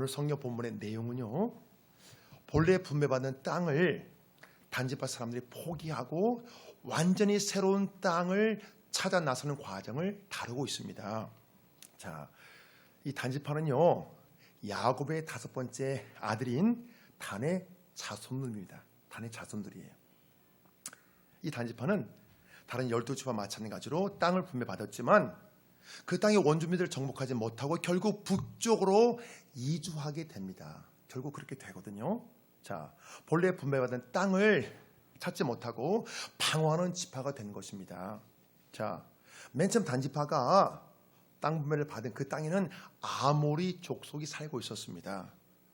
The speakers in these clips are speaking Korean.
오늘 성경 본문의 내용은요, 본래 분배받은 땅을 단지파 사람들이 포기하고 완전히 새로운 땅을 찾아 나서는 과정을 다루고 있습니다. 자, 이 단지파는요, 야곱의 5번째 아들인 단의 자손들입니다. 단의 자손들이에요. 이 단지파는 다른 12지파 마찬가지로 땅을 분배받았지만 그 땅의 원주민들을 정복하지 못하고 결국 북쪽으로 이주하게 됩니다. 결국 그렇게 되거든요. 자, 본래 분배받은 땅을 찾지 못하고 방황하는 지파가 된 것입니다. 자, 맨 처음 단지파가 땅 분배를 받은 그 땅에는 아모리 족속이 살고 있었습니다.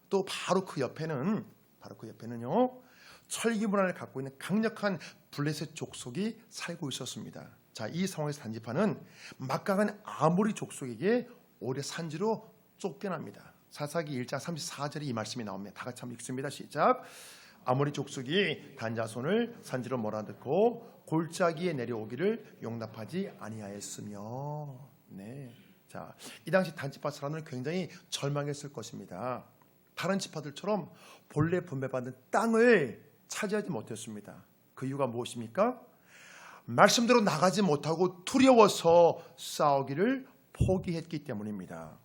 또 바로 그 옆에는요, 철기 문화를 갖고 있는 강력한 블레셋 족속이 살고 있었습니다. 자, 이 상황에서 단지파는 막강한 아모리 족속에게 오히려 산지로 쫓겨납니다. 사사기 1장 34절에 이 말씀이 나옵니다. 다 같이 한번 읽습니다. 시작. 아모리 족속이 단 자손을 산지로 몰아넣고 골짜기에 내려오기를 용납하지 아니하였으며. 네. 자, 이 당시 단지파 사람들은 굉장히 절망했을 것입니다. 다른 지파들처럼 본래 분배받은 땅을 차지하지 못했습니다. 그 이유가 무엇입니까? 말씀대로 나가지 못하고 두려워서 싸우기를 포기했기 때문입니다.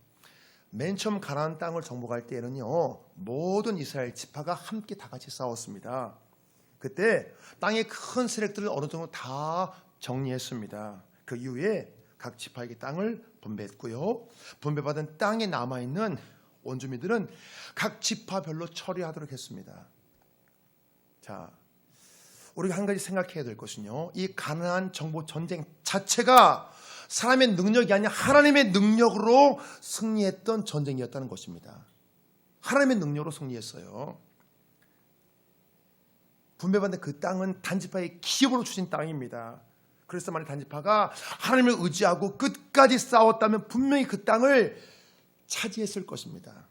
맨 처음 가나안 땅을 정복할 때에는요, 모든 이스라엘 지파가 함께 다 같이 싸웠습니다. 그때 땅의 큰 세력들을 어느 정도 다 정리했습니다. 그 이후에 각 지파에게 땅을 분배했고요, 분배받은 땅에 남아있는 원주민들은 각 지파별로 처리하도록 했습니다. 자, 우리가 한 가지 생각해야 될 것은요, 이 가나안 정복 전쟁 자체가 사람의 능력이 아니라 하나님의 능력으로 승리했던 전쟁이었다는 것입니다. 하나님의 능력으로 승리했어요. 분배받은 그 땅은 단지파의 기업으로 주신 땅입니다. 그래서 만약 단지파가 하나님을 의지하고 끝까지 싸웠다면 분명히 그 땅을 차지했을 것입니다.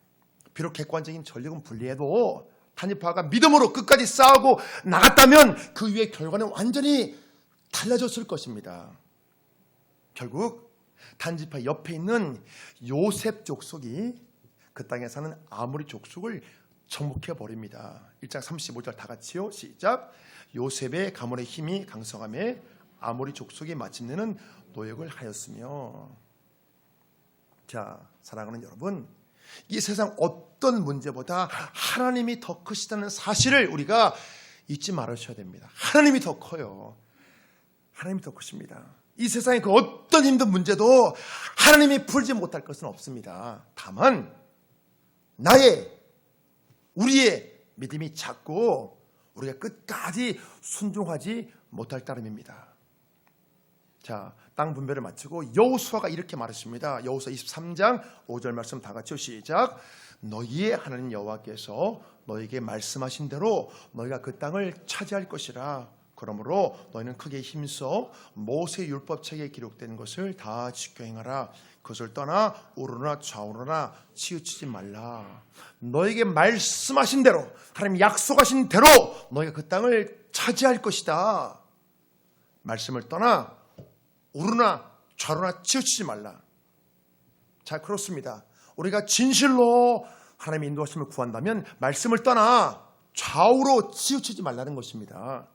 비록 객관적인 전력은 불리해도 단지파가 믿음으로 끝까지 싸우고 나갔다면 그 위에 결과는 완전히 달라졌을 것입니다. 결국 단지파 옆에 있는 요셉 족속이 그 땅에 사는 아모리 족속을 정복해 버립니다. 1장 35절 다 같이요. 시작. 요셉의 가문의 힘이 강성함에 아모리 족속이 마침내는 노역을 하였으며. 자, 사랑하는 여러분, 이 세상 어떤 문제보다 하나님이 더 크시다는 사실을 우리가 잊지 말으셔야 됩니다. 하나님이 더 커요. 하나님이 더 크십니다. 이 세상의 그 어떤 힘든 문제도 하나님이 풀지 못할 것은 없습니다. 다만 우리의 믿음이 작고 우리가 끝까지 순종하지 못할 따름입니다. 자, 땅 분배를 마치고 여호수아가 이렇게 말했습니다. 여호수아 23장 5절 말씀 다 같이 시작. 너희의 하나님 여호와께서 너희에게 말씀하신 대로 너희가 그 땅을 차지할 것이라. 그러므로 너희는 크게 힘써 모세 율법책에 기록된 것을 다 지켜 행하라. 그것을 떠나 오르나 좌우로나 치우치지 말라. 너에게 말씀하신 대로, 하나님 약속하신 대로 너희가 그 땅을 차지할 것이다. 말씀을 떠나 오르나 좌우로나 치우치지 말라. 자, 그렇습니다. 우리가 진실로 하나님의 인도하심을 구한다면 말씀을 떠나 좌우로 치우치지 말라는 것입니다.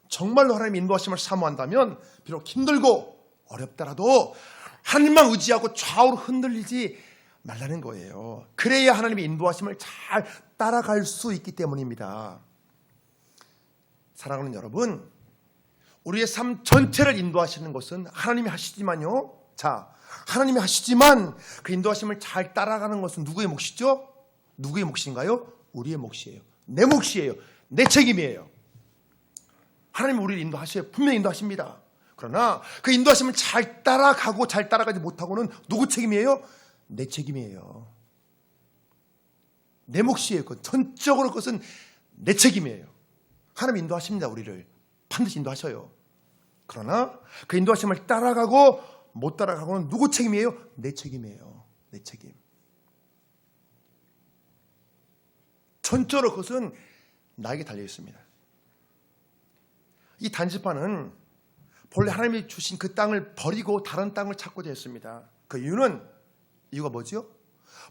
정말로 하나님의 인도하심을 사모한다면 비록 힘들고 어렵더라도 하나님만 의지하고 좌우로 흔들리지 말라는 거예요. 그래야 하나님의 인도하심을 잘 따라갈 수 있기 때문입니다. 사랑하는 여러분, 우리의 삶 전체를 인도하시는 것은 하나님이 하시지만요. 자, 하나님이 하시지만 그 인도하심을 잘 따라가는 것은 누구의 몫이죠? 누구의 몫인가요? 우리의 몫이에요. 내 몫이에요. 내 책임이에요. 하나님이 우리를 인도하셔요. 분명히 인도하십니다. 그러나 그 인도하심을 잘 따라가고 잘 따라가지 못하고는 누구 책임이에요? 내 책임이에요. 내 몫이에요. 전적으로 그것은 내 책임이에요. 하나님 인도하십니다. 우리를 반드시 인도하셔요. 그러나 그 인도하심을 따라가고 못 따라가고는 누구 책임이에요? 내 책임이에요. 내 책임. 전적으로 그것은 나에게 달려 있습니다. 이 단지파는 본래 하나님이 주신 그 땅을 버리고 다른 땅을 찾고자 했습니다. 그 이유가 뭐죠?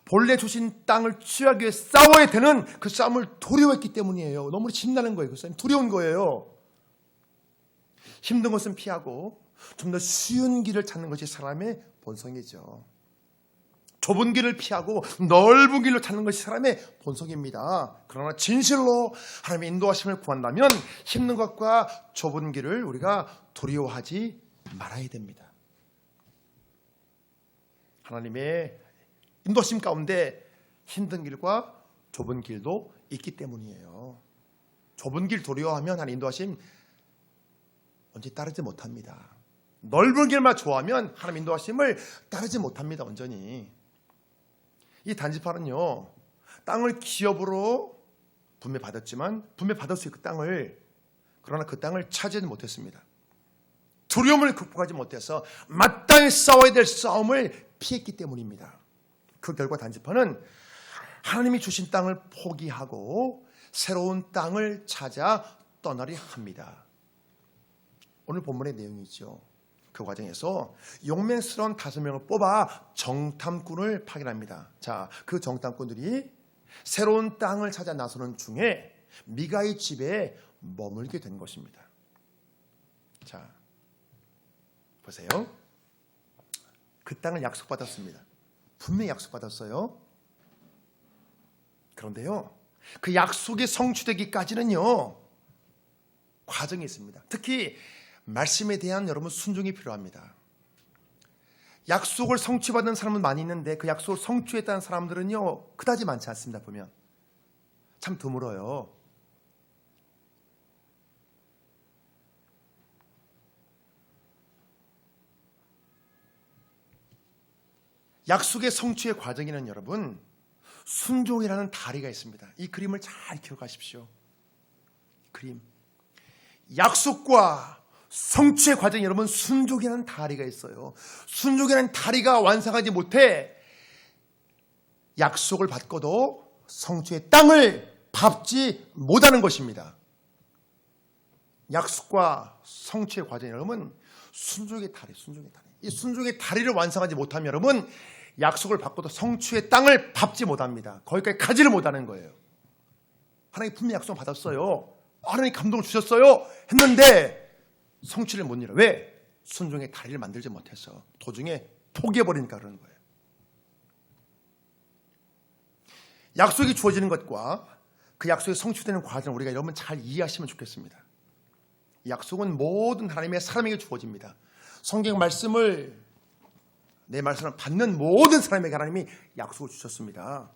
본래 주신 땅을 취하기 위해 싸워야 되는 그 싸움을 두려워했기 때문이에요. 너무 신나는 거예요. 그 싸움이 두려운 거예요. 힘든 것은 피하고 좀 더 쉬운 길을 찾는 것이 사람의 본성이죠. 좁은 길을 피하고 넓은 길로 찾는 것이 사람의 본성입니다. 그러나 진실로 하나님의 인도하심을 구한다면 힘든 것과 좁은 길을 우리가 두려워하지 말아야 됩니다. 하나님의 인도하심 가운데 힘든 길과 좁은 길도 있기 때문이에요. 좁은 길 두려워하면 하나님 인도하심 언제 따르지 못합니다. 넓은 길만 좋아하면 하나님 인도하심을 따르지 못합니다. 온전히. 이 단지파는요, 땅을 기업으로 분명히 받았지만 분명히 받았어요. 그 땅을. 그러나 그 땅을 차지하지 못했습니다. 두려움을 극복하지 못해서 마땅히 싸워야 될 싸움을 피했기 때문입니다. 그 결과 단지파는 하나님이 주신 땅을 포기하고 새로운 땅을 찾아 떠나려 합니다. 오늘 본문의 내용이죠. 그 과정에서 용맹스러운 5명을 뽑아 정탐꾼을 파견합니다. 자, 그 정탐꾼들이 새로운 땅을 찾아 나서는 중에 미가의 집에 머물게 된 것입니다. 자, 보세요. 그 땅을 약속받았습니다. 분명히 약속받았어요. 그런데요, 그 약속이 성취되기까지는요, 과정이 있습니다. 특히 말씀에 대한 여러분 순종이 필요합니다. 약속을 성취받은 사람은 많이 있는데 그 약속을 성취했다는 사람들은요, 그다지 많지 않습니다. 보면 참 드물어요. 약속의 성취의 과정에는 여러분 순종이라는 다리가 있습니다. 이 그림을 잘 기억하십시오. 그림. 약속과 성취의 과정에 여러분 순종이라는 다리가 있어요. 순종이라는 다리가 완성하지 못해 약속을 받고도 성취의 땅을 밟지 못하는 것입니다. 약속과 성취의 과정에 여러분 순종의 다리, 순종의 다리. 이 순종의 다리를 완성하지 못하면 여러분 약속을 받고도 성취의 땅을 밟지 못합니다. 거기까지 가지를 못하는 거예요. 하나님 분명히 약속 받았어요. 하나님 감동을 주셨어요. 했는데 성취를 못 이뤄. 왜? 순종의 다리를 만들지 못해서 도중에 포기해버리니까 그러는 거예요. 약속이 주어지는 것과 그 약속이 성취되는 과정을 우리가 여러분 잘 이해하시면 좋겠습니다. 약속은 모든 하나님의 사람에게 주어집니다. 성경 말씀을 내 말씀을 받는 모든 사람에게 하나님이 약속을 주셨습니다.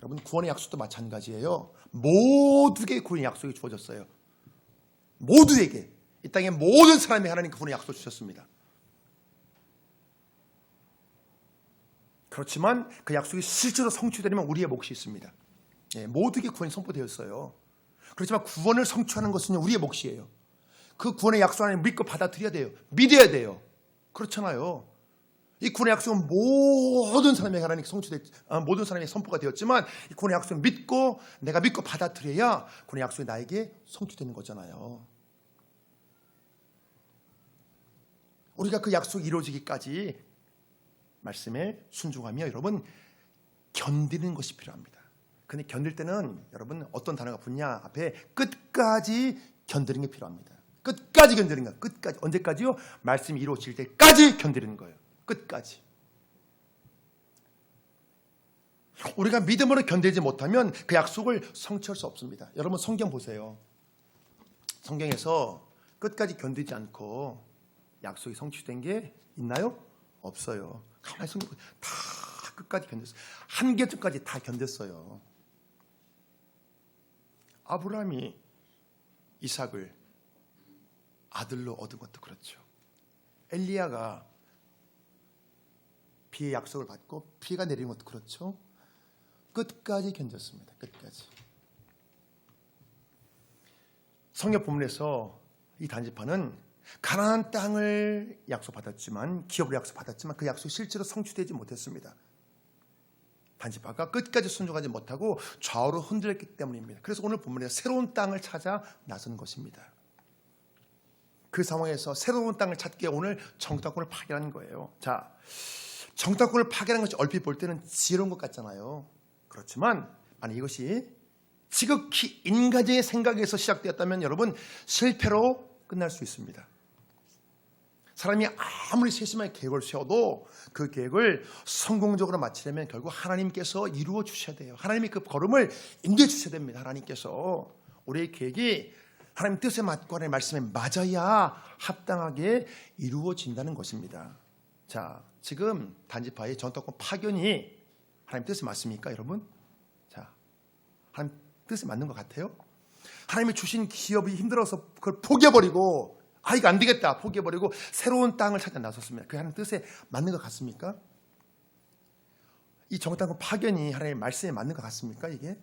여러분 구원의 약속도 마찬가지예요. 모두에게 구원의 약속이 주어졌어요. 모두에게. 이 땅의 모든 사람에게 하나님 구원의 약속을 주셨습니다. 그렇지만 그 약속이 실제로 성취되려면 우리의 몫이 있습니다. 모두에게 구원이 선포되었어요. 그렇지만 구원을 성취하는 것은 우리의 몫이에요. 그 구원의 약속 하나님 믿고 받아들여야 돼요. 믿어야 돼요. 그렇잖아요. 이 구원의 약속은 모든 사람에게 하나님 모든 사람에게 선포가 되었지만 이 구원의 약속을 믿고 내가 믿고 받아들여야 구원의 약속이 나에게 성취되는 거잖아요. 우리가 그 약속이 이루어지기까지 말씀에 순종하며 여러분 견디는 것이 필요합니다. 근데 견딜 때는 여러분 어떤 단어가 붙냐? 앞에 끝까지 견디는 게 필요합니다. 끝까지 견디는 거예요. 끝까지. 언제까지요? 말씀이 이루어질 때까지 견디는 거예요. 끝까지. 우리가 믿음으로 견디지 못하면 그 약속을 성취할 수 없습니다. 여러분 성경 보세요. 성경에서 끝까지 견디지 않고 약속이 성취된 게 있나요? 없어요. 가만히 성경 다 끝까지 견뎠어요. 한계점까지 다 견뎠어요. 아브라함이 이삭을 아들로 얻은 것도 그렇죠. 엘리야가 비의 약속을 받고 비가 내리는 것도 그렇죠. 끝까지 견뎠습니다. 끝까지. 성경 본문에서 이 단지파는 가나안 땅을 약속받았지만 기업을 약속받았지만 그 약속이 실제로 성취되지 못했습니다. 단지파가 끝까지 순종하지 못하고 좌우로 흔들렸기 때문입니다. 그래서 오늘 본문에 새로운 땅을 찾아 나선 것입니다. 그 상황에서 새로운 땅을 찾기에 오늘 정탐꾼을 파견한 거예요. 자, 정탐꾼을 파괴하는 것이 얼핏 볼 때는 지혜로운 것 같잖아요. 그렇지만 만약 이것이 지극히 인간적인 생각에서 시작되었다면 여러분 실패로 끝날 수 있습니다. 사람이 아무리 세심하게 계획을 세워도 그 계획을 성공적으로 마치려면 결국 하나님께서 이루어 주셔야 돼요. 하나님이 그 걸음을 인도해 주셔야 됩니다. 하나님께서 우리의 계획이 하나님 뜻에 맞고 하나님의 말씀에 맞아야 합당하게 이루어진다는 것입니다. 자, 지금 단지파의 정탐꾼 파견이 하나님 뜻에 맞습니까, 여러분? 자, 하나님 뜻에 맞는 것 같아요? 하나님이 주신 기업이 힘들어서 그걸 포기해버리고 이거 안 되겠다 포기해버리고 새로운 땅을 찾아 나섰습니다. 그게 하나님 뜻에 맞는 것 같습니까? 이 정탐꾼 파견이 하나님의 말씀에 맞는 것 같습니까, 이게?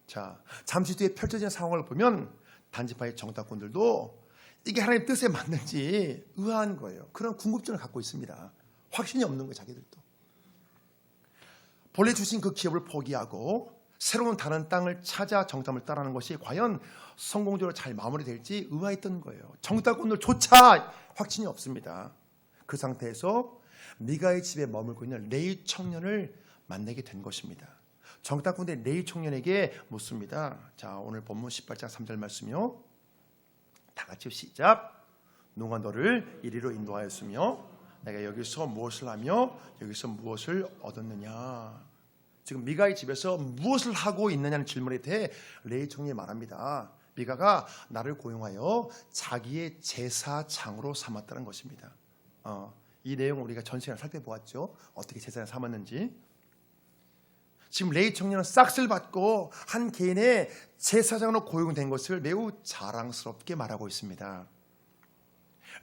자, 잠시 뒤에 펼쳐진 상황을 보면 단지파의 정탐꾼들도 이게 하나님 뜻에 맞는지 의아한 거예요. 그런 궁금증을 갖고 있습니다. 확신이 없는 거예요, 자기들도. 본래 주신 그 기업을 포기하고 새로운 다른 땅을 찾아 정탐을 따라하는 것이 과연 성공적으로 잘 마무리될지 의아했던 거예요. 정탐꾼들조차 확신이 없습니다. 그 상태에서 미가의 집에 머물고 있는 레위 청년을 만나게 된 것입니다. 정탐꾼들이 레위 청년에게 묻습니다. 자, 오늘 본문 18장 3절 말씀이요. 다 같이 시작. 누가 너를 이리로 인도하였으며 내가 여기서 무엇을 하며 여기서 무엇을 얻었느냐. 지금 미가의 집에서 무엇을 하고 있느냐는 질문에 대해 레위 청년이 말합니다. 미가가 나를 고용하여 자기의 제사장으로 삼았다는 것입니다. 이 내용을 우리가 전 시간에 살펴보았죠. 어떻게 제사장을 삼았는지. 지금 레위 청년은 싹쓸 받고 한 개인의 제사장으로 고용된 것을 매우 자랑스럽게 말하고 있습니다.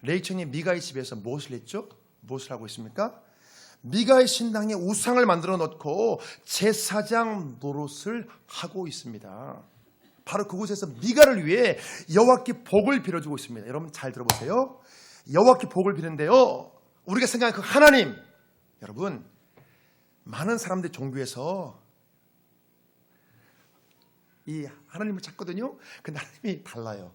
레위 청년이 미가의 집에서 무엇을 했죠? 무엇을 하고 있습니까? 미가의 신당에 우상을 만들어 놓고 제사장 노릇을 하고 있습니다. 바로 그곳에서 미가를 위해 여호와께 복을 빌어주고 있습니다. 여러분 잘 들어보세요. 여호와께 복을 비는데요, 우리가 생각하는 그 하나님, 여러분 많은 사람들 종교에서 이 하나님을 찾거든요. 근데 하나님이 달라요.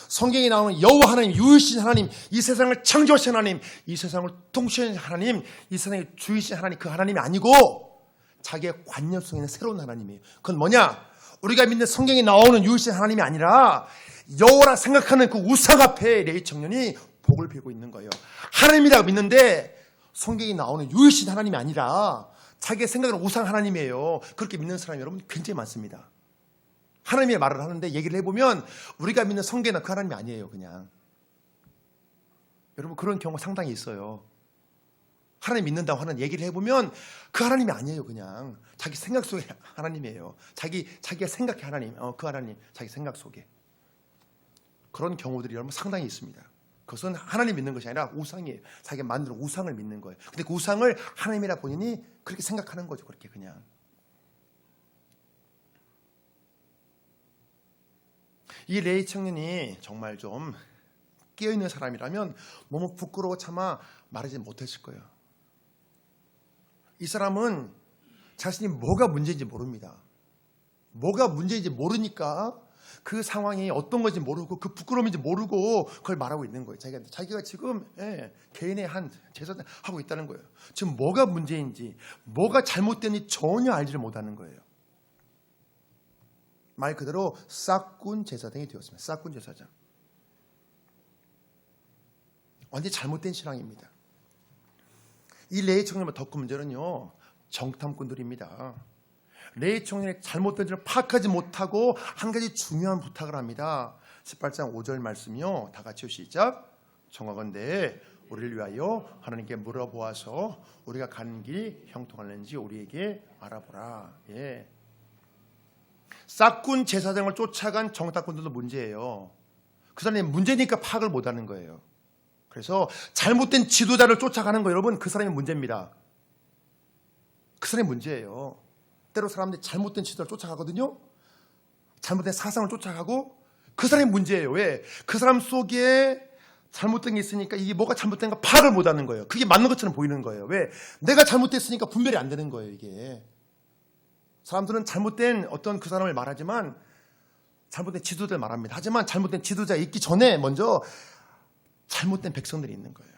성경에 나오는 여호와 하나님, 유일신 하나님, 이 세상을 창조하신 하나님, 이 세상을 통치하신 하나님, 이 세상의 주이신 하나님, 그 하나님이 아니고 자기의 관념 속에 있는 새로운 하나님이에요. 그건 뭐냐? 우리가 믿는 성경에 나오는 유일신 하나님이 아니라 여호와라 생각하는 그 우상 앞에 레위 청년이 복을 빌고 있는 거예요. 하나님이라고 믿는데 성경에 나오는 유일신 하나님이 아니라 자기의 생각은 우상 하나님이에요. 그렇게 믿는 사람이 여러분 굉장히 많습니다. 하나님의 말을 하는데 얘기를 해보면 우리가 믿는 성경은 그 하나님이 아니에요. 그냥 여러분 그런 경우가 상당히 있어요. 하나님 믿는다고 하는 얘기를 해보면 그 하나님이 아니에요. 그냥 자기 생각 속에 하나님이에요. 자기가 생각해 하나님, 그 하나님 자기 생각 속에. 그런 경우들이 여러분 상당히 있습니다. 그것은 하나님 믿는 것이 아니라 우상이에요. 자기가 만든 우상을 믿는 거예요. 근데 그 우상을 하나님이라 본인이 그렇게 생각하는 거죠. 그렇게 그냥. 이 레위 청년이 정말 좀 깨어있는 사람이라면 너무 부끄러워 차마 말하지 못했을 거예요. 이 사람은 자신이 뭐가 문제인지 모릅니다. 뭐가 문제인지 모르니까 그 상황이 어떤 건지 모르고 그 부끄러움인지 모르고 그걸 말하고 있는 거예요. 자기가 지금 개인의 한 제사장 하고 있다는 거예요. 지금 뭐가 문제인지 뭐가 잘못됐는지 전혀 알지를 못하는 거예요. 말 그대로 싹군 제사장이 되었습니다. 싹군 제사장. 완전히 잘못된 신앙입니다. 이 레위 청년의 더 큰 문제는요, 정탐꾼들입니다. 레위 청년의 잘못된 일을 파악하지 못하고 한 가지 중요한 부탁을 합니다. 18장 5절 말씀이요. 다 같이 시작. 청하건대 우리를 위하여 하나님께 물어보아서 우리가 가는 길이 형통하는지 우리에게 알아보라. 예. 싹군 제사장을 쫓아간 정탐꾼들도 문제예요. 그 사람이 문제니까 파악을 못하는 거예요. 그래서 잘못된 지도자를 쫓아가는 거 여러분 그 사람이 문제입니다. 그 사람이 문제예요. 때로 사람들이 잘못된 지도자를 쫓아가거든요. 잘못된 사상을 쫓아가고 그 사람이 문제예요. 왜? 그 사람 속에 잘못된 게 있으니까 이게 뭐가 잘못된가 파악을 못하는 거예요. 그게 맞는 것처럼 보이는 거예요. 왜? 내가 잘못됐으니까 분별이 안 되는 거예요. 이게. 사람들은 잘못된 어떤 그 사람을 말하지만 잘못된 지도자를 말합니다. 하지만 잘못된 지도자 있기 전에 먼저 잘못된 백성들이 있는 거예요.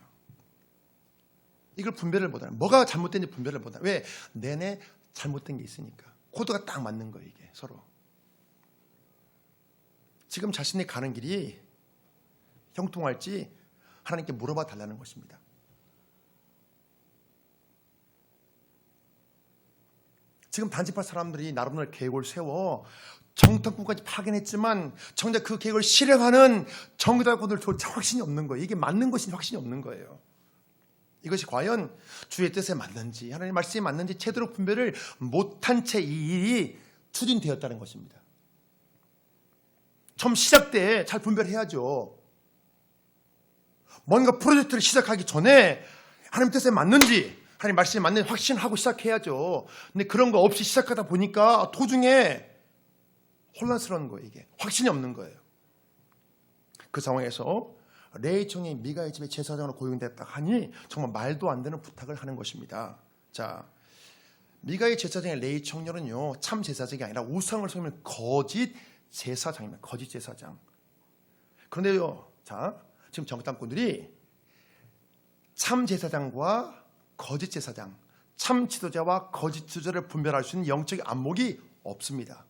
이걸 분별을 못하는, 뭐가 잘못된지 분별을 못하는. 왜? 내내 잘못된 게 있으니까. 코드가 딱 맞는 거예요, 이게 서로. 지금 자신이 가는 길이 형통할지 하나님께 물어봐 달라는 것입니다. 지금 단지파 사람들이 나름대로 계획을 세워 정탐꾼까지 파견했지만 정작 그 계획을 실행하는 정탐꾼들조차 확신이 없는 거예요. 이게 맞는 것인지 확신이 없는 거예요. 이것이 과연 주의 뜻에 맞는지, 하나님의 말씀에 맞는지 제대로 분별을 못한 채 이 일이 추진되었다는 것입니다. 처음 시작 때 잘 분별해야죠. 뭔가 프로젝트를 시작하기 전에 하나님 뜻에 맞는지, 하나님 말씀에 맞는지 확신하고 시작해야죠. 근데 그런 거 없이 시작하다 보니까 도중에 혼란스러운 거예요. 이게 확신이 없는 거예요. 그 상황에서 레위 청년이 미가의 집에 제사장으로 고용됐다 하니 정말 말도 안 되는 부탁을 하는 것입니다. 자, 미가의 제사장의 레위 청년은요, 참 제사장이 아니라 우상을 섬기는 거짓 제사장입니다. 거짓 제사장. 그런데요, 자, 지금 정탐꾼들이 참 제사장과 거짓 제사장, 참 지도자와 거짓 지도자를 분별할 수 있는 영적인 안목이 없습니다.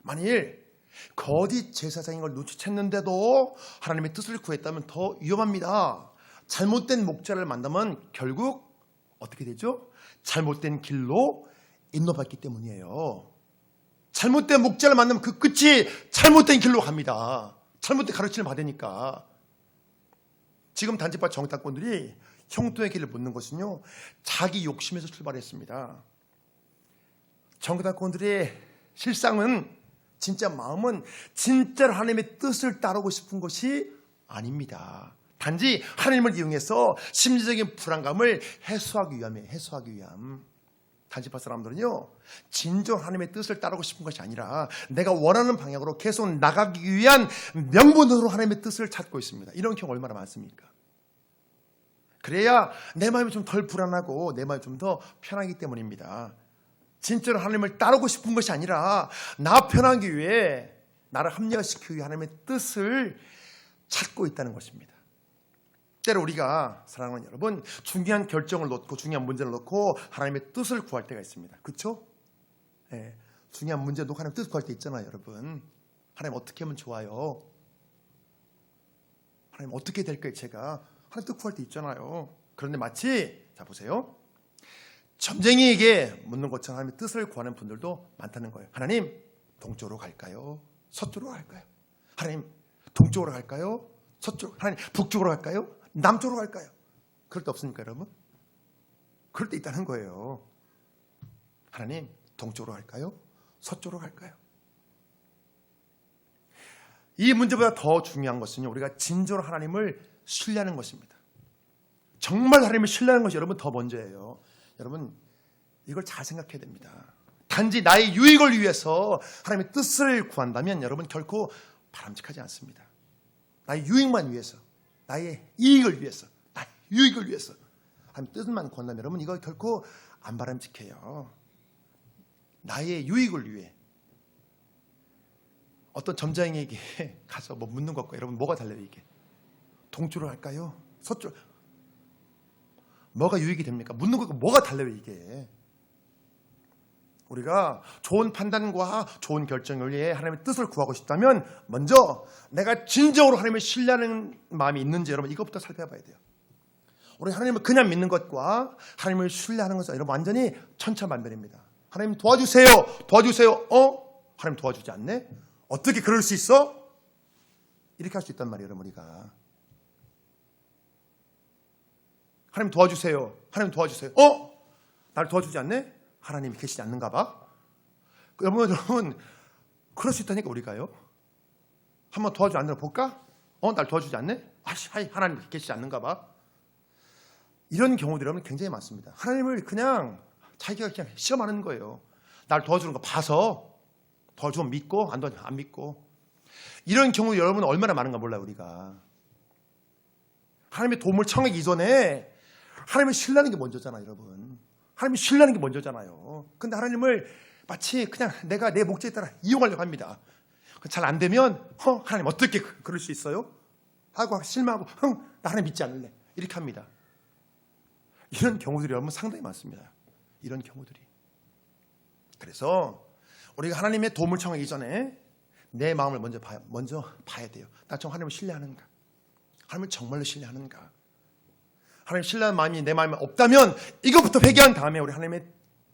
만일 거짓 제사장인 걸 눈치챘는데도 하나님의 뜻을 구했다면 더 위험합니다. 잘못된 목자를 만나면 결국 어떻게 되죠? 잘못된 길로 인도받기 때문이에요. 잘못된 목자를 만나면 그 끝이 잘못된 길로 갑니다. 잘못된 가르침을 받으니까. 지금 단지파 정탐꾼들이 형통의 길을 묻는 것은요, 자기 욕심에서 출발했습니다. 정탐꾼들의 실상은, 진짜 마음은 진짜로 하나님의 뜻을 따르고 싶은 것이 아닙니다. 단지 하나님을 이용해서 심리적인 불안감을 해소하기 위함이에요. 해소하기 위함. 단지파 사람들은요, 진정 하나님의 뜻을 따르고 싶은 것이 아니라 내가 원하는 방향으로 계속 나가기 위한 명분으로 하나님의 뜻을 찾고 있습니다. 이런 경우 얼마나 많습니까? 그래야 내 마음이 좀 덜 불안하고 내 마음이 좀 더 편하기 때문입니다. 진짜로 하나님을 따르고 싶은 것이 아니라 나 편하기 위해, 나를 합리화시키기 위해 하나님의 뜻을 찾고 있다는 것입니다. 때로 우리가, 사랑하는 여러분, 중요한 결정을 놓고, 중요한 문제를 놓고 하나님의 뜻을 구할 때가 있습니다. 그렇죠? 네, 중요한 문제 놓고 하나님의 뜻을 구할 때 있잖아요, 여러분. 하나님 어떻게 하면 좋아요? 하나님 어떻게 될까요? 제가 하나님 뜻 구할 때 있잖아요. 그런데 마치, 자 보세요, 점쟁이에게 묻는 것처럼 하나님의 뜻을 구하는 분들도 많다는 거예요. 하나님, 동쪽으로 갈까요? 서쪽으로 갈까요? 하나님, 동쪽으로 갈까요? 서쪽, 하나님, 북쪽으로 갈까요? 남쪽으로 갈까요? 그럴 때 없습니까, 여러분? 그럴 때 있다는 거예요. 하나님, 동쪽으로 갈까요? 서쪽으로 갈까요? 이 문제보다 더 중요한 것은요, 우리가 진정으로 하나님을 신뢰하는 것입니다. 정말 하나님을 신뢰하는 것이 여러분 더 먼저예요. 여러분, 이걸 잘 생각해야 됩니다. 단지 나의 유익을 위해서 하나님의 뜻을 구한다면 여러분 결코 바람직하지 않습니다. 나의 유익만 위해서, 나의 이익을 위해서, 나의 유익을 위해서 하나님의 뜻만 구한다면 여러분 이거 결코 안 바람직해요. 나의 유익을 위해. 어떤 점장에게 가서 뭐 묻는 것과 여러분 뭐가 달라요 이게? 동쪽으로 갈까요? 서쪽? 뭐가 유익이 됩니까? 묻는 것과 뭐가 달라요 이게? 우리가 좋은 판단과 좋은 결정을 위해 하나님의 뜻을 구하고 싶다면 먼저 내가 진정으로 하나님을 신뢰하는 마음이 있는지 여러분 이것부터 살펴봐야 돼요. 우리 하나님을 그냥 믿는 것과 하나님을 신뢰하는 것은 여러분 완전히 천차만별입니다. 하나님 도와주세요. 도와주세요. 하나님 도와주지 않네? 어떻게 그럴 수 있어? 이렇게 할 수 있단 말이에요, 여러분 우리가. 하나님 도와주세요. 하나님 도와주세요. 날 도와주지 않네? 하나님이 계시지 않는가 봐. 여러분 그럴 수 있다니까 우리가요. 한번 도와주지 않는 볼까? 날 도와주지 않네? 하나님 계시지 않는가 봐. 이런 경우들이 여러분 굉장히 많습니다. 하나님을 그냥 자기가 그냥 시험하는 거예요. 날 도와주는 거 봐서 도와주면 믿고 안 도와주면 안 믿고. 이런 경우 여러분 얼마나 많은가 몰라요 우리가. 하나님의 도움을 청하기 이전에 하나님을 신뢰하는 게 먼저잖아요 여러분. 하나님을 신뢰하는 게 먼저잖아요. 근데 하나님을 마치 그냥 내가 내 목적에 따라 이용하려고 합니다. 잘 안 되면 하나님 어떻게 그럴 수 있어요? 하고 실망하고 나 하나님 믿지 않을래 이렇게 합니다. 이런 경우들이 여러분 상당히 많습니다. 이런 경우들이. 그래서 우리가 하나님의 도움을 청하기 전에 내 마음을 먼저 봐야 돼요. 나 정말 하나님을 신뢰하는가? 하나님을 정말로 신뢰하는가? 하나님 신뢰하는 마음이 내 마음에 없다면 이것부터 회개한 다음에 우리 하나님의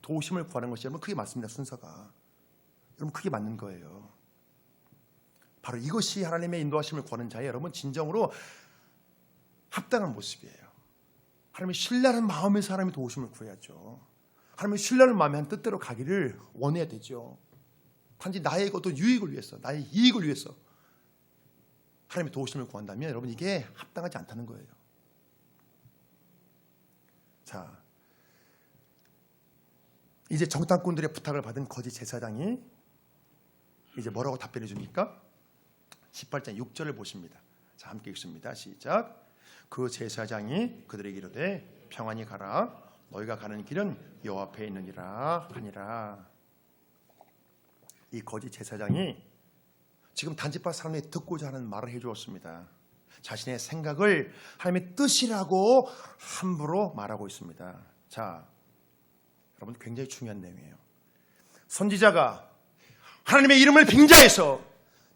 도우심을 구하는 것이 여러분 그게 맞습니다. 순서가. 여러분 그게 맞는 거예요. 바로 이것이 하나님의 인도하심을 구하는 자의 여러분 진정으로 합당한 모습이에요. 하나님의 신뢰하는 마음에서 하나님의 도우심을 구해야죠. 하나님의 신뢰하는 마음에 한 뜻대로 가기를 원해야 되죠. 단지 나의 어떤 유익을 위해서, 나의 이익을 위해서 하나님의 도우심을 구한다면 여러분 이게 합당하지 않다는 거예요. 자, 이제 정탐꾼들의 부탁을 받은 거짓 제사장이 이제 뭐라고 답변해 줍니까? 18장 6절을 보십니다. 자, 함께 읽습니다. 시작. 그 제사장이 그들에게 이르되 평안히 가라. 너희가 가는 길은 여호와 앞에 있느니라 하니라. 이 거짓 제사장이 지금 단지파 사람들이 듣고자 하는 말을 해주었습니다. 자신의 생각을 하나님의 뜻이라고 함부로 말하고 있습니다. 자, 여러분 굉장히 중요한 내용이에요. 선지자가 하나님의 이름을 빙자해서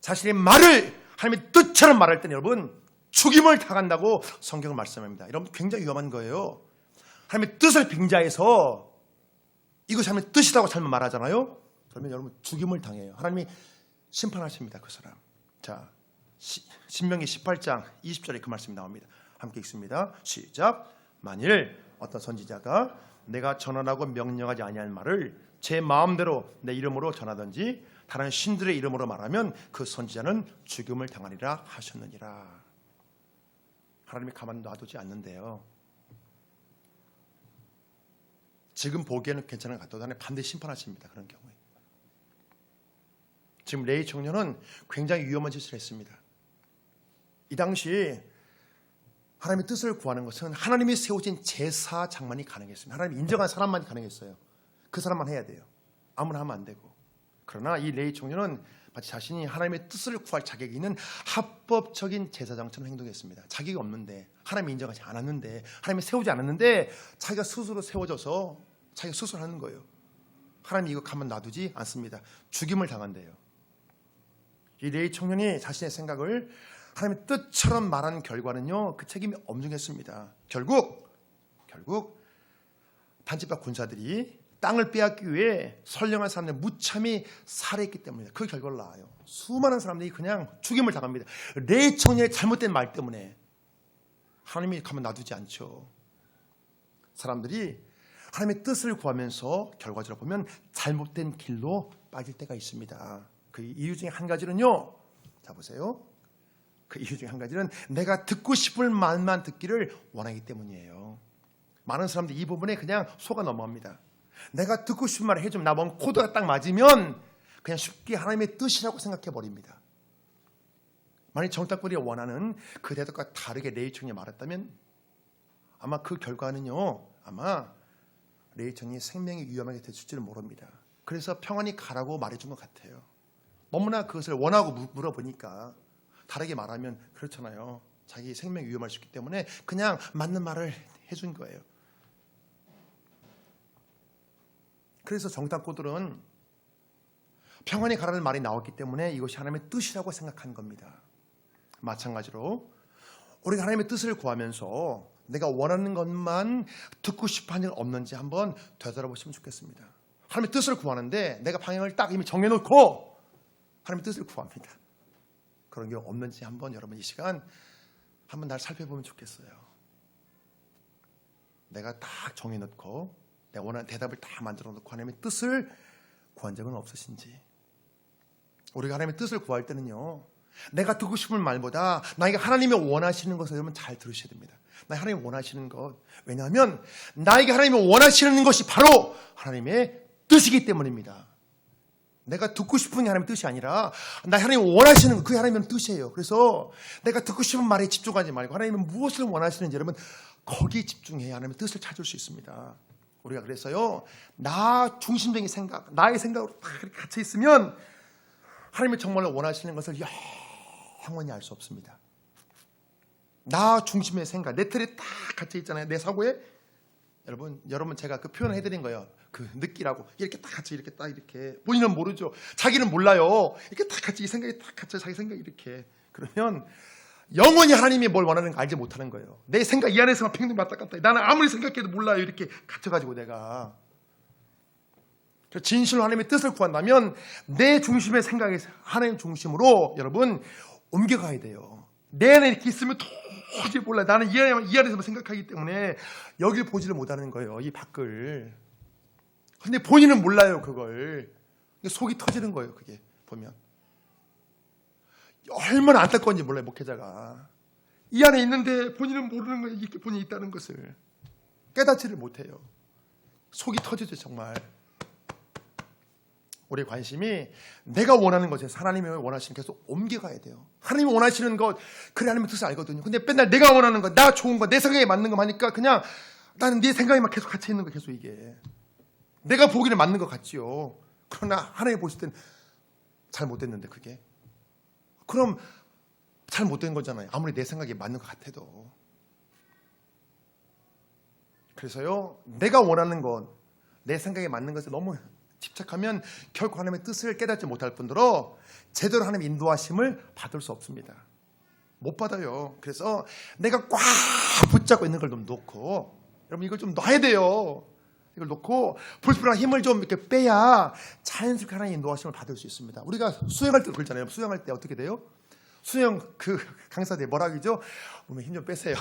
자신의 말을 하나님의 뜻처럼 말할 때는 여러분 죽임을 당한다고 성경은 말씀합니다. 여러분 굉장히 위험한 거예요. 하나님의 뜻을 빙자해서 이것이 하나님의 뜻이라고 잘못 말하잖아요. 그러면 여러분 죽임을 당해요. 하나님이 심판하십니다. 그 사람. 자, 신명기 18장 20절에 그 말씀이 나옵니다. 함께 읽습니다. 시작. 만일 어떤 선지자가 내가 전하라고 명령하지 아니한 말을 제 마음대로 내 이름으로 전하든지 다른 신들의 이름으로 말하면 그 선지자는 죽임을 당하리라 하셨느니라. 하나님이 가만 놔두지 않는데요. 지금 보기에는 괜찮은 것 같아도 하나님 반드시 심판하십니다. 그런 경우에. 지금 레위 청년은 굉장히 위험한 짓을 했습니다. 이 당시 하나님의 뜻을 구하는 것은 하나님이 세우신 제사장만이 가능했습니다. 하나님이 인정한 사람만 가능했어요. 그 사람만 해야 돼요. 아무나 하면 안 되고. 그러나 이 레위 청년은 마치 자신이 하나님의 뜻을 구할 자격이 있는 합법적인 제사장처럼 행동했습니다. 자격이 없는데 하나님이 인정하지 않았는데 하나님이 세우지 않았는데 자기가 스스로 세워져서 자기가 스스로 하는 거예요. 하나님이 이거 가만 놔두지 않습니다. 죽임을 당한대요. 이 레위 청년이 자신의 생각을 하나님의 뜻처럼 말한 결과는요, 그 책임이 엄중했습니다. 결국 단지파 군사들이 땅을 빼앗기 위해 선량한 사람들 무참히 살해했기 때문입니다. 그 결과를 낳아요. 수많은 사람들이 그냥 죽임을 당합니다. 레위 청년의 잘못된 말 때문에. 하나님이 가만 놔두지 않죠. 사람들이 하나님의 뜻을 구하면서 결과적으로 보면 잘못된 길로 빠질 때가 있습니다. 그 이유 중에 한 가지는요, 자 보세요. 그 이유 중에 한 가지는 내가 듣고 싶을 말만 듣기를 원하기 때문이에요. 많은 사람들이 이 부분에 그냥 속아 넘어갑니다. 내가 듣고 싶은 말을 해주면 나 뭔 코드가 딱 맞으면 그냥 쉽게 하나님의 뜻이라고 생각해 버립니다. 만약 정탐꾼이 원하는 그 대답과 다르게 레위 청년이 말했다면 아마 그 결과는요, 아마 레위 청년이 생명이 위험하게 됐을지는 모릅니다. 그래서 평안히 가라고 말해준 것 같아요. 너무나 그것을 원하고 물어보니까 다르게 말하면 그렇잖아요. 자기 생명이 위험할 수 있기 때문에 그냥 맞는 말을 해준 거예요. 그래서 정탐꾼들은 평안히 가라는 말이 나왔기 때문에 이것이 하나님의 뜻이라고 생각한 겁니다. 마찬가지로 우리가 하나님의 뜻을 구하면서 내가 원하는 것만 듣고 싶어 하는 일 없는지 한번 되돌아보시면 좋겠습니다. 하나님의 뜻을 구하는데 내가 방향을 딱 이미 정해놓고 하나님의 뜻을 구합니다. 그런 게 없는지 한번 여러분 이 시간 한번 날 살펴보면 좋겠어요. 내가 딱 정해놓고 내가 원하는 대답을 다 만들어놓고 하나님의 뜻을 구한 적은 없으신지. 우리가 하나님의 뜻을 구할 때는요, 내가 듣고 싶은 말보다 나에게 하나님이 원하시는 것을 여러분 잘 들으셔야 됩니다. 나에게 하나님이 원하시는 것. 왜냐하면 나에게 하나님이 원하시는 것이 바로 하나님의 뜻이기 때문입니다. 내가 듣고 싶은 게 하나님의 뜻이 아니라 나 하나님이 원하시는 것, 그게 하나님의 뜻이에요. 그래서 내가 듣고 싶은 말에 집중하지 말고 하나님은 무엇을 원하시는지 여러분 거기에 집중해야 하나님의 뜻을 찾을 수 있습니다. 우리가 그래서요, 나 중심적인 생각, 나의 생각으로 딱 이렇게 갇혀 있으면 하나님이 정말로 원하시는 것을 영원히 알 수 없습니다. 나 중심의 생각, 내 틀에 딱 갇혀 있잖아요. 내 사고에 여러분 제가 그 표현을 해드린 거예요. 그 느끼라고 이렇게 딱 같이 이렇게 딱 이렇게 본인은 모르죠. 자기는 몰라요. 이렇게 딱 같이 이 생각이 딱 같이 자기 생각이 이렇게 그러면 영원히 하나님이 뭘 원하는가 알지 못하는 거예요. 내 생각 이 안에서만 팽팽 왔다 갔다 해. 나는 아무리 생각해도 몰라요. 이렇게 갇혀가지고 내가 진실로 하나님의 뜻을 구한다면 내 중심의 생각이 하나님 중심으로 여러분 옮겨가야 돼요. 내 안에 이렇게 있으면 도저히 몰라요. 나는 이 안에서만 생각하기 때문에 여길 보지를 못하는 거예요. 이 밖을. 근데 본인은 몰라요. 그걸. 속이 터지는 거예요. 그게 보면 얼마나 안타까운지 몰라요. 목회자가 이 안에 있는데 본인은 모르는 거예요. 이렇게 본인이 있다는 것을 깨닫지를 못해요. 속이 터지죠. 정말 우리의 관심이 내가 원하는 것에서 하나님이 원하시는 계속 옮겨가야 돼요. 하나님이 원하시는 것 그래 하나님의 뜻을 알거든요. 근데 맨날 내가 원하는 것, 나 좋은 것, 내 생각에 맞는 거 하니까 그냥 나는 네 생각에만 계속 갇혀 있는 거 계속 이게 내가 보기는 맞는 것 같지요. 그러나 하나님 보실 땐 잘못됐는데 그게 그럼 잘못된 거잖아요. 아무리 내 생각에 맞는 것 같아도. 그래서요 내가 원하는 것, 내 생각에 맞는 것에 너무 집착하면 결코 하나님의 뜻을 깨닫지 못할 뿐더러 제대로 하나님의 인도하심을 받을 수 없습니다. 못 받아요. 그래서 내가 꽉 붙잡고 있는 걸 좀 놓고 여러분 이걸 좀 놔야 돼요. 이걸 놓고 불필요한 힘을 좀 이렇게 빼야 자연스럽게 하나님의 인도하심을 받을 수 있습니다. 우리가 수영할 때 그러잖아요. 수영할 때 어떻게 돼요? 수영 그 강사들이 뭐라 그러죠? 몸에 힘 좀 빼세요.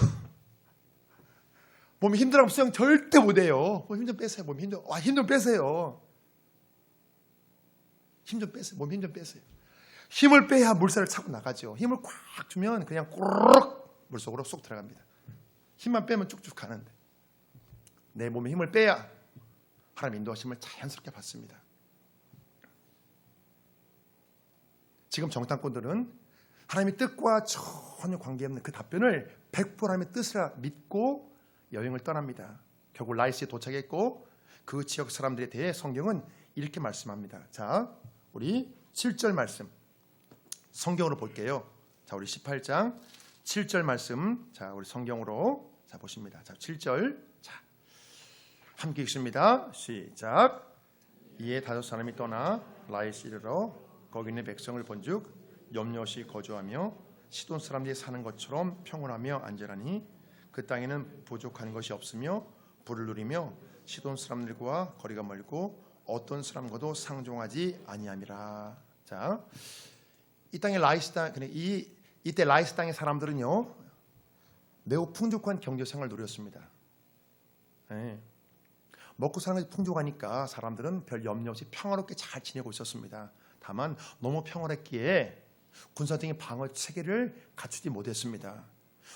몸이 힘들어하면 수영 절대 못해요. 힘 좀 빼세요. 몸에 힘 좀 빼세요. 힘 좀 빼세요. 몸 힘 좀 빼세요. 힘을 빼야 물살을 차고 나가죠. 힘을 꽉 주면 그냥 꼬르륵 물속으로 쏙 들어갑니다. 힘만 빼면 쭉쭉 가는데 내 몸에 힘을 빼야 하나님 인도하심을 자연스럽게 받습니다. 지금 정탐꾼들은 하나님의 뜻과 전혀 관계없는 그 답변을 100% 하나님의 뜻을 믿고 여행을 떠납니다. 결국 라이스에 도착했고 그 지역 사람들에 대해 성경은 이렇게 말씀합니다. 자, 우리 7절 말씀 성경으로 볼게요. 자, 우리 18장 7절 말씀 자, 우리 성경으로 자 보십니다. 자, 7절 자, 함께 읽습니다. 시작. 이에 다섯 사람이 떠나 라이스에 이르러 거기 있는 백성을 본즉 염려 없이 거주하며 시돈 사람들이 사는 것처럼 평온하며 안전하니 그 땅에는 부족한 것이 없으며 부를 누리며 시돈 사람들과 거리가 멀고 어떤 사람과도 상종하지 아니함이라. 자, 이 땅의 라이스 땅, 이때 라이스 땅의 사람들은요 매우 풍족한 경제 생활을 누렸습니다. 네. 먹고 사는 것이 풍족하니까 사람들은 별 염려 없이 평화롭게 잘 지내고 있었습니다. 다만 너무 평화롭기에 군사적인 방어 체계를 갖추지 못했습니다.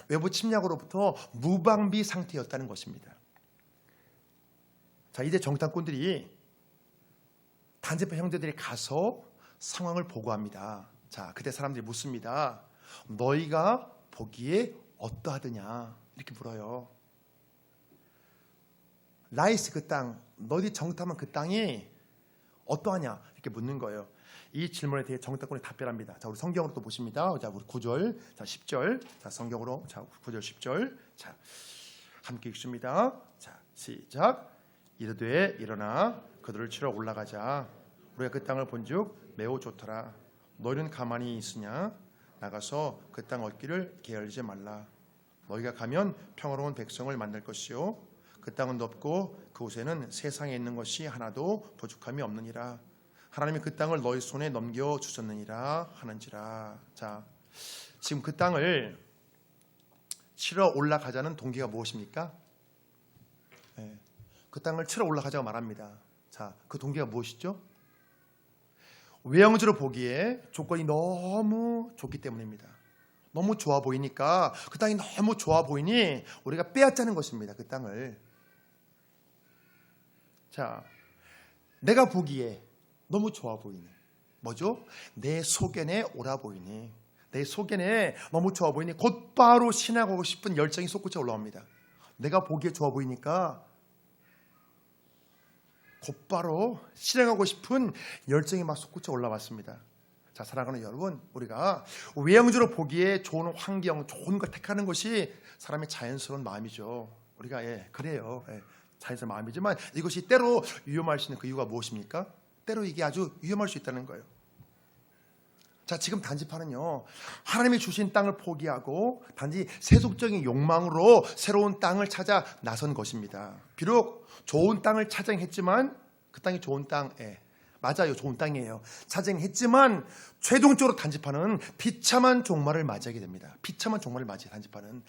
외부 침략으로부터 무방비 상태였다는 것입니다. 자, 이제 정탐꾼들이 단체파 형제들이 가서 상황을 보고합니다. 자, 그때 사람들이 묻습니다. 너희가 보기에 어떠하더냐 이렇게 물어요. 라이스 그 땅, 너희 정탐한 그 땅이 어떠하냐 이렇게 묻는 거예요. 이 질문에 대해 정탐꾼이 답변합니다. 자, 우리 성경으로 또 보십니다. 자, 우리 9절, 자 10절, 자 성경으로 자 9절 10절, 자 함께 읽습니다. 자 시작. 이르되 일어나 그들을 치러 올라가자. 우리가 그 땅을 본즉 매우 좋더라. 너희는 가만히 있으냐? 나가서 그 땅 얻기를 게을리지 말라. 너희가 가면 평화로운 백성을 만날 것이요 그 땅은 넓고 그곳에는 세상에 있는 것이 하나도 부족함이 없느니라. 하나님이 그 땅을 너희 손에 넘겨 주셨느니라 하는지라. 자, 지금 그 땅을 치러 올라가자는 동기가 무엇입니까? 네, 그 땅을 치러 올라가자고 말합니다. 자, 그 동기가 무엇이죠? 외형적으로 보기에 조건이 너무 좋기 때문입니다. 너무 좋아 보이니까 그 땅이 너무 좋아 보이니 우리가 빼앗자는 것입니다. 그 땅을. 자, 내가 보기에 너무 좋아 보이니 뭐죠? 내 소견에 옳아 보이니 내 소견에 너무 좋아 보이니 곧바로 신앙하고 싶은 열정이 솟구쳐 올라옵니다. 내가 보기에 좋아 보이니까 곧바로 실행하고 싶은 열정이 막 솟구쳐 올라왔습니다. 자, 사랑하는 여러분, 우리가 외형적으로 보기에 좋은 환경, 좋은 걸 택하는 것이 사람의 자연스러운 마음이죠. 우리가 그래요. 자연스러운 마음이지만 이것이 때로 위험할 수 있는 그 이유가 무엇입니까? 때로 이게 아주 위험할 수 있다는 거예요. 자, 지금 단지파는요, 하나님이 주신 땅을 포기하고 단지 세속적인 욕망으로 새로운 땅을 찾아 나선 것입니다. 비록 좋은 땅을 차지했지만 그 땅이 좋은 땅, 맞아요, 좋은 땅이에요. 차지했지만 최종적으로 단지파는 비참한 종말을 맞이하게 됩니다. 비참한 종말을 맞이해 단지파는.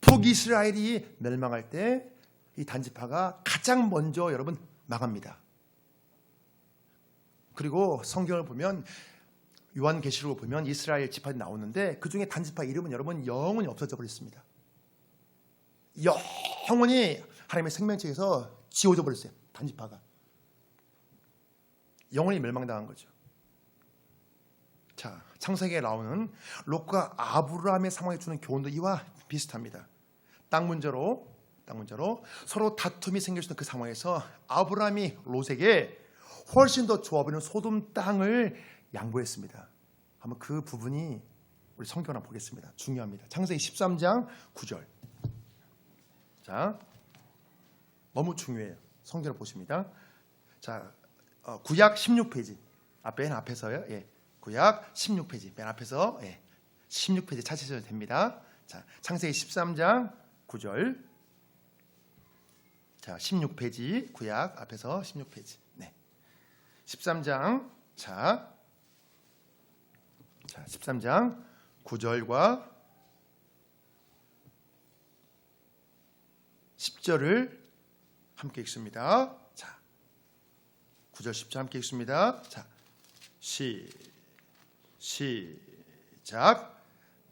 북이스라엘이 멸망할 때 이 단지파가 가장 먼저 여러분 망합니다. 그리고 성경을 보면 요한계시록을 보면 이스라엘 지파들이 나오는데 그 중에 단지파 이름은 여러분 영원히 없어져 버렸습니다. 영원히 하나님의 생명책에서 지워져 버렸어요. 단지파가 영원히 멸망당한 거죠. 자, 창세기에 나오는 롯과 아브라함의 상황에 주는 교훈도 이와 비슷합니다. 땅 문제로 서로 다툼이 생길 수 있는 그 상황에서 아브라함이 롯에게 훨씬 더 좋아 보이는 소돔 땅을 양보했습니다. 한번 그 부분이 우리 성경 한번 보겠습니다. 중요합니다. 창세기 13장 9절. 자, 너무 중요해요. 성경을 보십니다. 자, 구약 16페이지. 맨 앞에서요. 구약 16페이지. 맨 앞에서 16페이지 찾으셔도 됩니다. 자, 창세기 13장 9절. 자, 16페이지. 구약 앞에서 16페이지. 13장. 자, 13장 9절과 10절을 함께 읽습니다. 자, 9절 10절 함께 읽습니다. 자, 시작.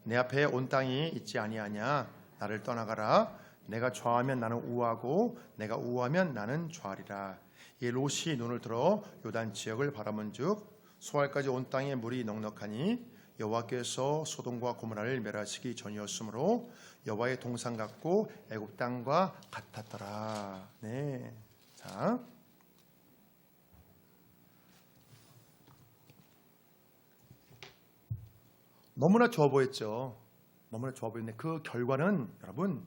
내 앞에 온 땅이 있지 아니하냐. 나를 떠나가라. 내가 좌하면 나는 우하고 내가 우하면 나는 좌하리라. 이 롯이 눈을 들어 요단 지역을 바라본즉 소알까지 온 땅에 물이 넉넉하니 여호와께서 소돔과 고모라를 멸하시기 전이었으므로 여호와의 동산 같고 애굽 땅과 같았더라. 네, 자, 너무나 좋아 보였죠. 너무나 좋아 보였는데 그 결과는 여러분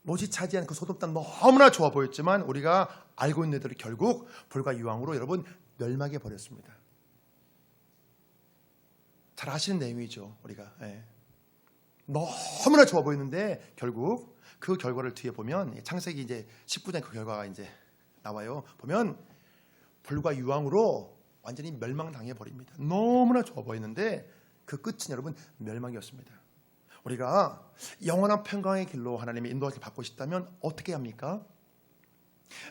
롯이 차지한 그 소돔 땅 너무나 좋아 보였지만 우리가 알고 있는 대로 결국 불과 유황으로 여러분 멸망해 버렸습니다. 잘 아시는 내용이죠. 우리가 너무나 좋아 보이는데 결국 그 결과를 뒤에 보면 창세기 이제 19장 그 결과가 이제 나와요. 보면 불과 유황으로 완전히 멸망당해 버립니다. 너무나 좋아 보이는데 그 끝은 여러분 멸망이었습니다. 우리가 영원한 평강의 길로 하나님의 인도하심을 받고 싶다면 어떻게 합니까?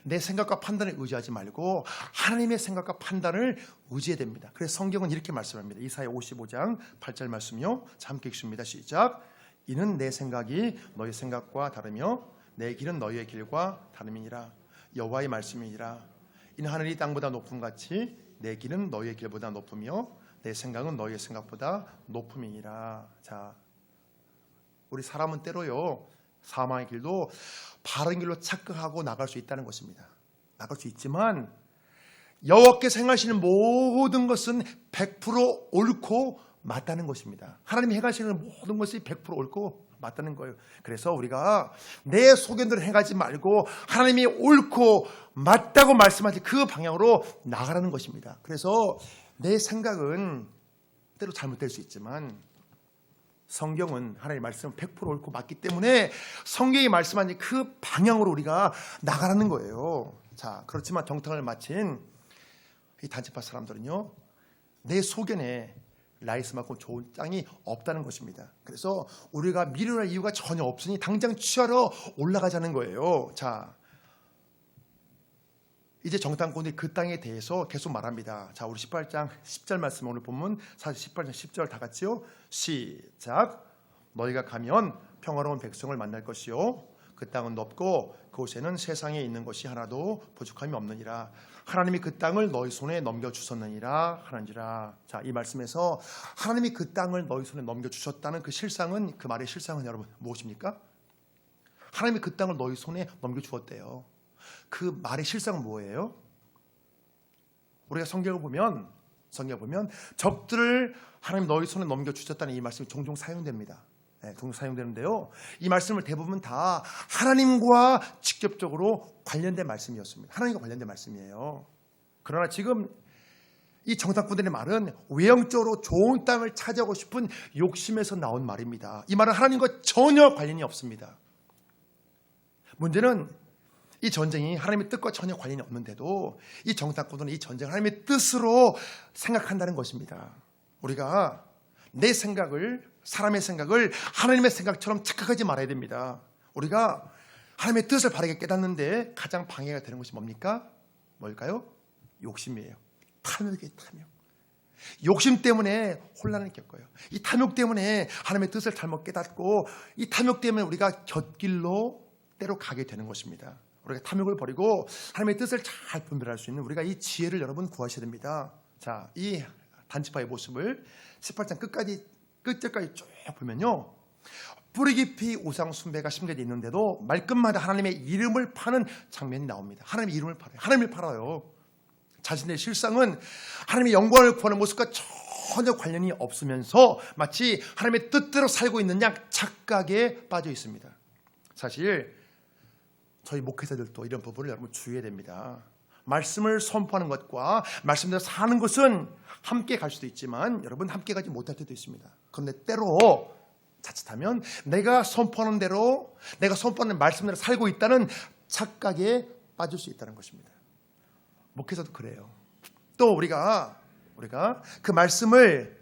내 생각과 판단을 의지하지 말고 하나님의 생각과 판단을 의지해야 됩니다. 그래서 성경은 이렇게 말씀합니다. 이사야 55장 8절 말씀이요. 함께 읽습니다. 시작. 이는 내 생각이 너희 생각과 다르며 내 길은 너희의 길과 다름이니라. 여호와의 말씀이니라. 이는 하늘이 땅보다 높음 같이 내 길은 너희의 길보다 높으며 내 생각은 너희의 생각보다 높음이니라. 자, 우리 사람은 때로요 사망의 길도 바른 길로 착각하고 나갈 수 있다는 것입니다. 나갈 수 있지만 여호와께서 행하시는 모든 것은 100% 옳고 맞다는 것입니다. 하나님이 행하시는 모든 것이 100% 옳고 맞다는 거예요. 그래서 우리가 내 소견대로 행하지 말고 하나님이 옳고 맞다고 말씀하신 그 방향으로 나가라는 것입니다. 그래서 내 생각은 때로 잘못될 수 있지만 성경은 하나님의 말씀은 100% 옳고 맞기 때문에 성경이 말씀하신 그 방향으로 우리가 나가라는 거예요. 자, 그렇지만 정탐을 마친 이 단지파 사람들은요 내 소견에 라이스만큼 좋은 땅이 없다는 것입니다. 그래서 우리가 미련할 이유가 전혀 없으니 당장 취하러 올라가자는 거예요. 자, 이제 정탐꾼이 그 땅에 대해서 계속 말합니다. 자, 우리 18장 10절 말씀 오늘 본문 사실 18장 10절 다 같이요. 시작. 너희가 가면 평화로운 백성을 만날 것이요 그 땅은 넓고 그곳에는 세상에 있는 것이 하나도 부족함이 없느니라. 하나님이 그 땅을 너희 손에 넘겨주셨느니라 하는지라. 자, 이 말씀에서 하나님이 그 땅을 너희 손에 넘겨주셨다는 그 실상은, 그 말의 실상은 여러분 무엇입니까? 하나님이 그 땅을 너희 손에 넘겨주었대요. 그 말의 실상은 뭐예요? 우리가 성경을 보면 적들을 하나님 너희 손에 넘겨주셨다는 이 말씀이 종종 사용됩니다. 동사 사용되는데요. 이 말씀을 대부분 다 하나님과 직접적으로 관련된 말씀이었습니다. 하나님과 관련된 말씀이에요. 그러나 지금 이 정탐꾼들의 말은 외형적으로 좋은 땅을 차지하고 싶은 욕심에서 나온 말입니다. 이 말은 하나님과 전혀 관련이 없습니다. 문제는 이 전쟁이 하나님의 뜻과 전혀 관련이 없는데도 이 정탐꾼들은 이 전쟁을 하나님의 뜻으로 생각한다는 것입니다. 우리가 내 생각을, 사람의 생각을 하나님의 생각처럼 착각하지 말아야 됩니다. 우리가 하나님의 뜻을 바르게 깨닫는데 가장 방해가 되는 것이 뭡니까? 뭘까요? 욕심이에요. 탐욕이에요. 탐욕. 욕심 때문에 혼란을 겪어요. 이 탐욕 때문에 하나님의 뜻을 잘못 깨닫고, 이 탐욕 때문에 우리가 곁길로 때로 가게 되는 것입니다. 우리가 탐욕을 버리고 하나님의 뜻을 잘 분별할 수 있는 우리가 이 지혜를 여러분 구하셔야 됩니다. 자, 이 단지파의 모습을 18장 끝절까지 쭉 보면요, 뿌리 깊이 우상 숭배가 심겨져 있는데도 말끝마다 하나님의 이름을 파는 장면이 나옵니다. 하나님의 이름을 팔아요. 하나님을 팔아요. 자신의 실상은 하나님의 영광을 구하는 모습과 전혀 관련이 없으면서 마치 하나님의 뜻대로 살고 있는 양 착각에 빠져 있습니다. 사실 저희 목회자들도 이런 부분을 여러분 주의해야 됩니다. 말씀을 선포하는 것과 말씀대로 사는 것은 함께 갈 수도 있지만 여러분 함께 가지 못할 때도 있습니다. 그런데 때로 자칫하면 내가 선포하는 대로, 내가 선포하는 말씀대로 살고 있다는 착각에 빠질 수 있다는 것입니다. 목회자도 그래요. 또 우리가 그 말씀을,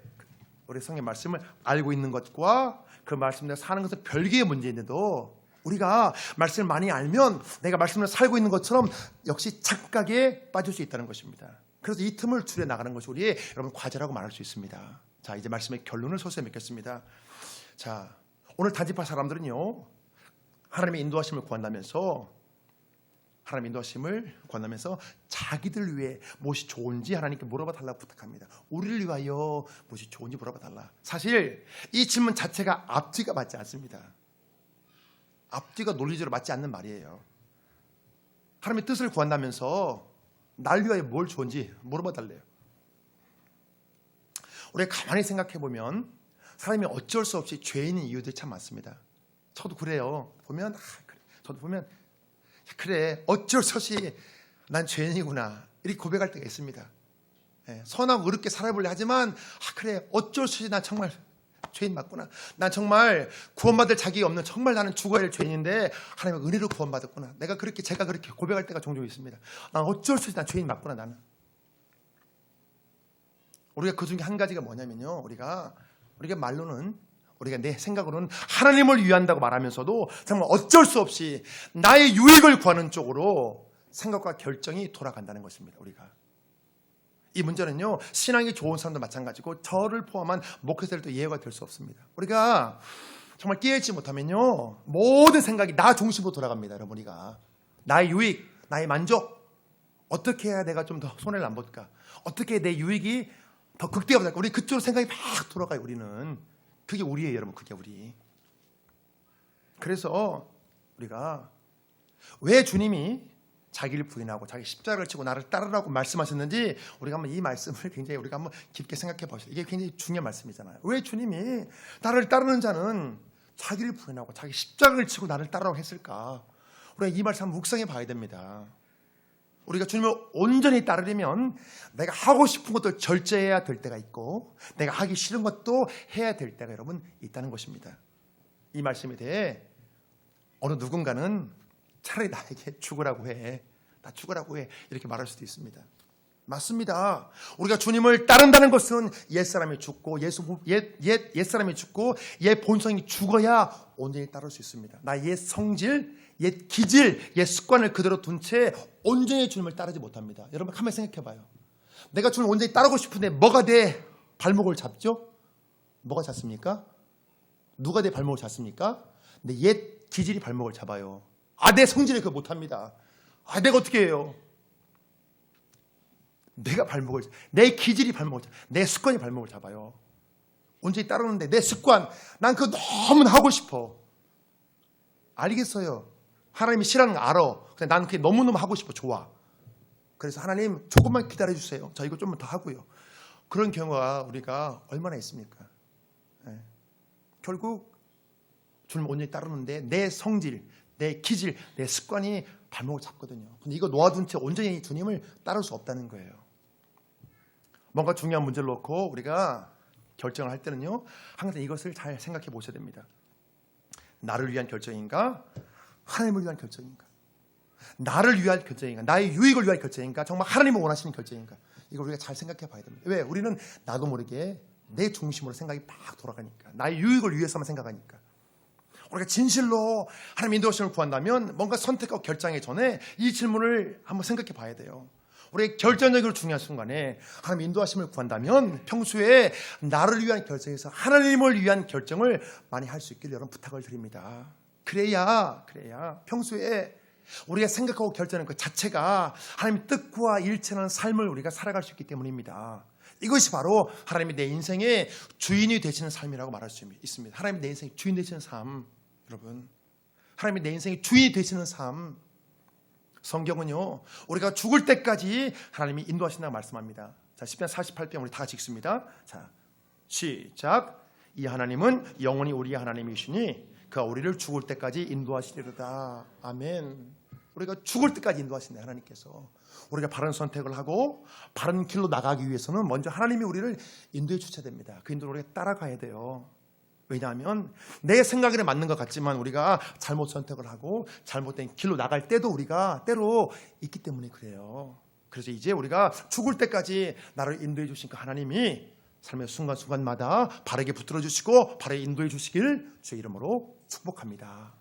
우리 성의 말씀을 알고 있는 것과 그 말씀대로 사는 것은 별개의 문제인데도 우리가 말씀을 많이 알면 내가 말씀을 살고 있는 것처럼 역시 착각에 빠질 수 있다는 것입니다. 그래서 이 틈을 줄여 나가는 것이 우리의 여러분 과제라고 말할 수 있습니다. 자, 이제 말씀의 결론을 서서히 맺겠습니다. 자, 오늘 단지파 사람들은요, 하나님의 인도하심을 구한다면서 자기들 위해 무엇이 좋은지 하나님께 물어봐 달라고 부탁합니다. 우리를 위하여 무엇이 좋은지 물어봐 달라. 사실 이 질문 자체가 앞뒤가 맞지 않습니다. 앞뒤가 논리적으로 맞지 않는 말이에요. 하나님의 뜻을 구한다면서 날 위하여 뭘 좋은지 물어봐 달래요. 우리가 가만히 생각해 보면 사람이 어쩔 수 없이 죄인인 이유들이 참 많습니다. 저도 그래요. 저도 보면 그래, 어쩔 수 없이 난 죄인이구나 이렇게 고백할 때가 있습니다. 선하고 의롭게 살아보려 하지만 그래, 어쩔 수 없이 난 정말 죄인 맞구나. 난 정말 구원받을 자격이 없는, 정말 나는 죽어야 할 죄인인데 하나님의 은혜로 구원받았구나. 제가 그렇게 고백할 때가 종종 있습니다. 난 어쩔 수 없이 난 죄인 맞구나. 나는. 우리가 그 중에 한 가지가 뭐냐면요, 우리가 말로는, 우리가 내 생각으로는 하나님을 위한다고 말하면서도 정말 어쩔 수 없이 나의 유익을 구하는 쪽으로 생각과 결정이 돌아간다는 것입니다. 우리가 이 문제는요, 신앙이 좋은 사람도 마찬가지고 저를 포함한 목회자들도 예외가 될 수 없습니다. 우리가 정말 깨닫지 못하면요, 모든 생각이 나 중심으로 돌아갑니다. 여러분, 우리가 나의 유익, 나의 만족, 어떻게 해야 내가 좀 더 손해를 안 볼까, 어떻게 내 유익이 더 극대화될까, 우리 그쪽으로 생각이 막 돌아가요. 우리는 그게 우리예요, 여러분. 그게 우리. 그래서 우리가 왜 주님이 자기를 부인하고 자기 십자가를 지고 나를 따르라고 말씀하셨는지 우리가 한번 이 말씀을 굉장히 우리가 한번 깊게 생각해 보시죠. 이게 굉장히 중요한 말씀이잖아요. 왜 주님이 나를 따르는 자는 자기를 부인하고 자기 십자가를 지고 나를 따르라고 했을까? 우리가 이 말씀 한번 묵상해 봐야 됩니다. 우리가 주님을 온전히 따르려면 내가 하고 싶은 것도 절제해야 될 때가 있고 내가 하기 싫은 것도 해야 될 때가 여러분 있다는 것입니다. 이 말씀에 대해 어느 누군가는 차라리 나에게 죽으라고 해, 나 죽으라고 해, 이렇게 말할 수도 있습니다. 맞습니다. 우리가 주님을 따른다는 것은 옛사람이 죽고 옛사람이 죽고 옛 본성이 죽어야 온전히 따를 수 있습니다. 나 옛 성질, 옛 기질, 옛 습관을 그대로 둔 채 온전히 주님을 따르지 못합니다. 여러분 가만히 생각해 봐요. 내가 주님을 온전히 따르고 싶은데 뭐가 내 발목을 잡죠? 뭐가 잡습니까? 누가 내 발목을 잡습니까? 내 옛 기질이 발목을 잡아요. 내 성질이 그거 못합니다. 내가 어떻게 해요? 내 기질이 발목을 잡아요. 내 습관이 발목을 잡아요. 온전히 따르는데 내 습관, 난 그거 너무 하고 싶어. 알겠어요. 하나님이 싫어하는 거 알아. 근데 난 그게 너무너무 하고 싶어. 좋아. 그래서 하나님 조금만 기다려주세요. 저 이거 좀만 더 하고요. 그런 경우가 우리가 얼마나 있습니까? 결국 주님 온전히 따르는데 내 성질, 내 기질, 내 습관이 발목을 잡거든요. 근데 이거 놓아둔 채 온전히 주님을 따를 수 없다는 거예요. 뭔가 중요한 문제를 놓고 우리가 결정을 할 때는요, 항상 이것을 잘 생각해 보셔야 됩니다. 나를 위한 결정인가? 하나님을 위한 결정인가? 나를 위한 결정인가? 나의 유익을 위한 결정인가? 정말 하나님을 원하시는 결정인가? 이걸 우리가 잘 생각해 봐야 됩니다. 왜? 우리는 나도 모르게 내 중심으로 생각이 막 돌아가니까, 나의 유익을 위해서만 생각하니까. 우리가 진실로 하나님 인도하심을 구한다면 뭔가 선택하고 결정하기 전에 이 질문을 한번 생각해 봐야 돼요. 우리의 결정적으로 중요한 순간에 하나님 인도하심을 구한다면 평소에 나를 위한 결정에서 하나님을 위한 결정을 많이 할 수 있기를 여러분 부탁을 드립니다. 그래야 평소에 우리가 생각하고 결정하는 것 자체가 하나님의 뜻과 일치하는 삶을 우리가 살아갈 수 있기 때문입니다. 이것이 바로 하나님이 내 인생의 주인이 되시는 삶이라고 말할 수 있습니다. 하나님이 내 인생의 주인 되시는 삶, 여러분, 하나님이 내 인생의 주인이 되시는 삶. 성경은요, 우리가 죽을 때까지 하나님이 인도하신다고 말씀합니다. 자, 시편 48편 우리 다 같이 읽습니다. 자, 시작. 이 하나님은 영원히 우리의 하나님이시니 그가 우리를 죽을 때까지 인도하시리로다. 아멘. 우리가 죽을 때까지 인도하신다, 하나님께서. 우리가 바른 선택을 하고 바른 길로 나가기 위해서는 먼저 하나님이 우리를 인도해 주셔야 됩니다. 그 인도를 우리가 따라가야 돼요. 왜냐하면 내 생각에 맞는 것 같지만 우리가 잘못 선택을 하고 잘못된 길로 나갈 때도 우리가 때로 있기 때문에 그래요. 그래서 이제 우리가 죽을 때까지 나를 인도해 주신 그 하나님이 삶의 순간순간마다 바르게 붙들어 주시고 바르게 인도해 주시길 주의 이름으로 축복합니다.